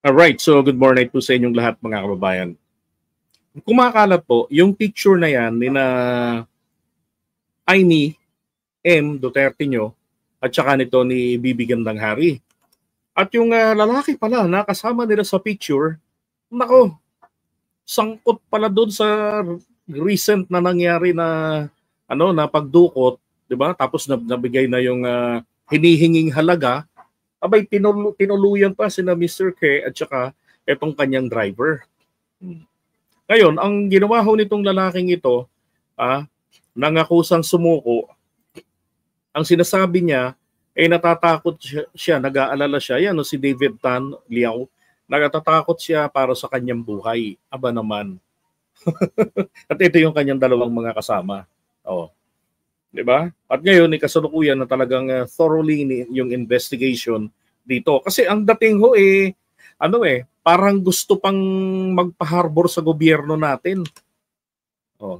Alright, so good morning po sa inyong lahat mga kababayan. Kumakalat po, yung picture na yan ni na Amy M. Duterte nyo at saka nito ni Bibi Gandang Hari. At yung lalaki pala na kasama nila sa picture, nako, sangkot pala doon sa recent na nangyari na na pagdukot, 'di ba? Tapos nabigay na yung hinihinging halaga. Abay, tinuluyan pa sina Mr. K at saka etong kanyang driver. Ngayon, ang ginawa ho nitong lalaking ito, nangakusang sumuko, ang sinasabi niya, natatakot siya, nag-aalala siya. Yan, si David Tan Liao, natatakot siya para sa kanyang buhay. Aba naman. At ito yung kanyang dalawang mga kasama. Oh. 'Di ba? At ngayon kasalukuyan na talagang thoroughly yung investigation dito kasi ang dating ho parang gusto pang magpa-harbor sa gobyerno natin. Oh.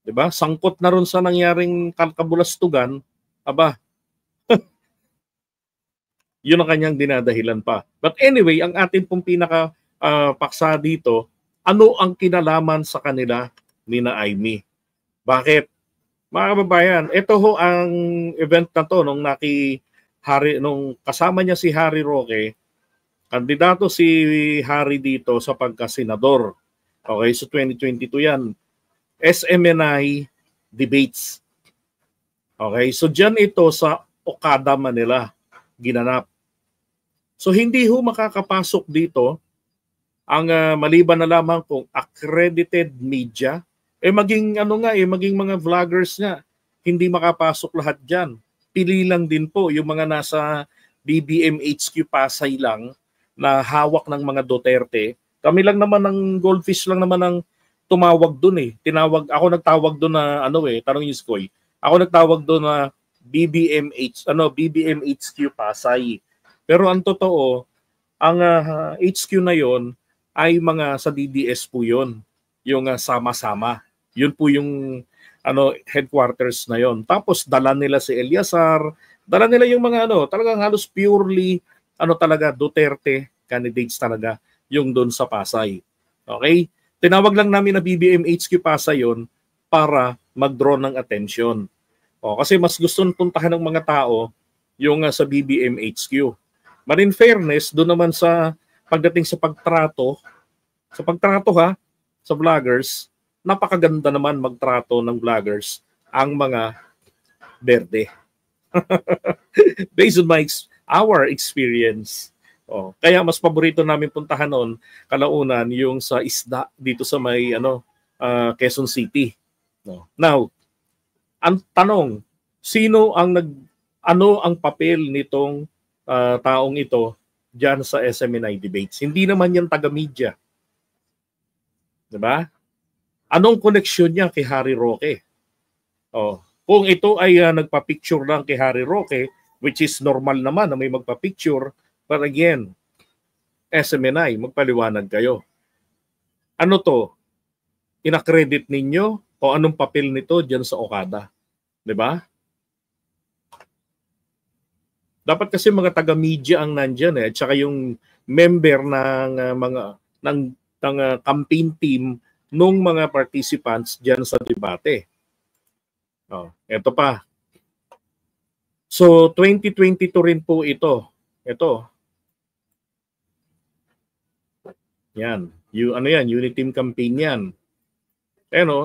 'Di ba? Sangkot na ron sa nangyaring kabulastugan, aba. Yun ang kanyang dinadahilan pa. But anyway, ang atin pong pinaka paksa dito, ano ang kinalaman sa kanila ni na Amy? Bakit? Mga kababayan, ito ho ang event na to nung nung kasama niya si Harry Roque, kandidato si Harry dito sa pagka-senador. Okay, so 2022 yan. SMNI debates. Okay, so dyan ito sa Okada, Manila, ginanap. So hindi ho makakapasok dito ang maliban na lamang kung accredited media, maging maging mga vloggers nga, hindi makapasok lahat diyan. Pili lang din po yung mga nasa BBM HQ Pasay lang na hawak ng mga Duterte. Kami lang naman ng Goldfish lang naman ang tumawag doon ako nagtawag doon na tanong yung Skoy. Ako nagtawag doon na BBM HQ Pasay. Pero ang totoo, ang HQ na yon ay mga sa DDS po yon, yung sama-sama. Yun po yung headquarters na yon. Tapos dala nila si Eliasar, dala nila yung mga talagang halos purely talaga Duterte candidates talaga yung doon sa Pasay. Okay? Tinawag lang namin na BBM HQ Pasay yon para mag-draw ng attention. Kasi mas gusto puntahan ng mga tao yung sa BBM HQ. But in fairness, doon naman sa pagdating sa pagtrato sa vloggers, napakaganda naman magtrato ng vloggers ang mga berde. Based on our experience. Kaya mas paborito namin puntahan noon kalaunan yung sa isda dito sa may Quezon City. Now, ang tanong, ano ang papel nitong taong ito diyan sa SMNI debates? Hindi naman yan taga-media. 'Di ba? Anong koneksyon niya kay Harry Roque? Kung ito ay nagpa-picture lang kay Harry Roque, which is normal naman na may magpa-picture, but again, SMNI, magpaliwanag kayo. Ano to? Ina-credit ninyo o anong papel nito diyan sa Okada? 'Di ba? Dapat kasi mga taga-media ang nandiyan at saka yung member ng campaign team nung mga participants diyan sa debate. Ito pa. So 2022 rin po ito. Ito. Yan. Unity Team campaign yan.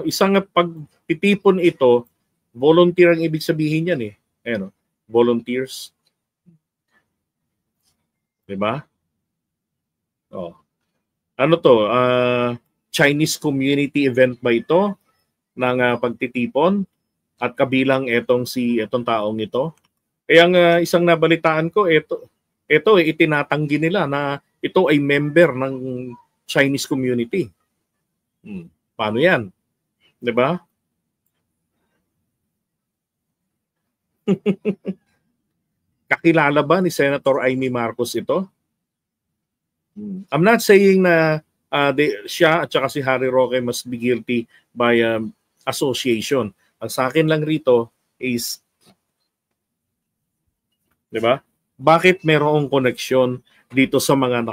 Isang pagtitipon ito, volunteer ang ibig sabihin yan volunteers. 'Di ba? Ano to? Chinese community event ba ito ng pagtitipon at kabilang etong taong ito? Kaya ang isang nabalitaan ko, ito itinatanggi nila na ito ay member ng Chinese community. Paano yan? 'Di ba? Kakilala ba ni Senator Amy Marcos ito? I'm not saying na siya at saka si Harry Roque must be guilty by association. Ang sa akin lang rito is, 'di ba? Bakit merong koneksyon dito sa mga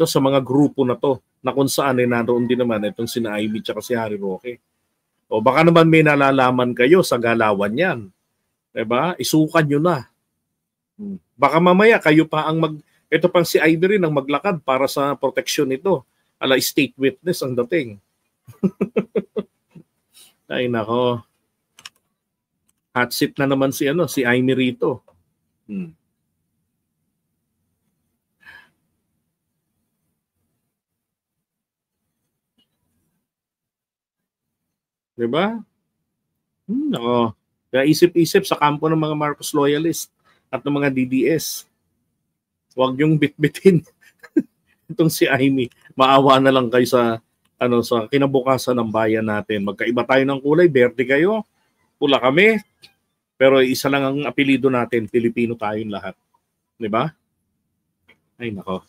sa mga grupo na to na kung saan naroon din naman itong sina Amy tsaka si Harry Roque. O baka naman may nalalaman kayo sa galawan yan. Diba? Isukan nyo na. Baka mamaya kayo pa ang ito pang si Ivy rin ang maglakad para sa proteksyon nito. Ala state witness ang dating. Ay nako. Hot seat na naman si Amy rito. Diba? Nako. Kaya isip-isip sa kampo ng mga Marcos loyalist at ng mga DDS. Huwag yung bitbitin itong si Amy. Maawa na lang kayo sa sa kinabukasan ng bayan natin. Magkaiba tayo ng kulay, berde kayo, pula kami. Pero isa lang ang apelyido natin, Pilipino tayong lahat. 'Di ba? Ay nako.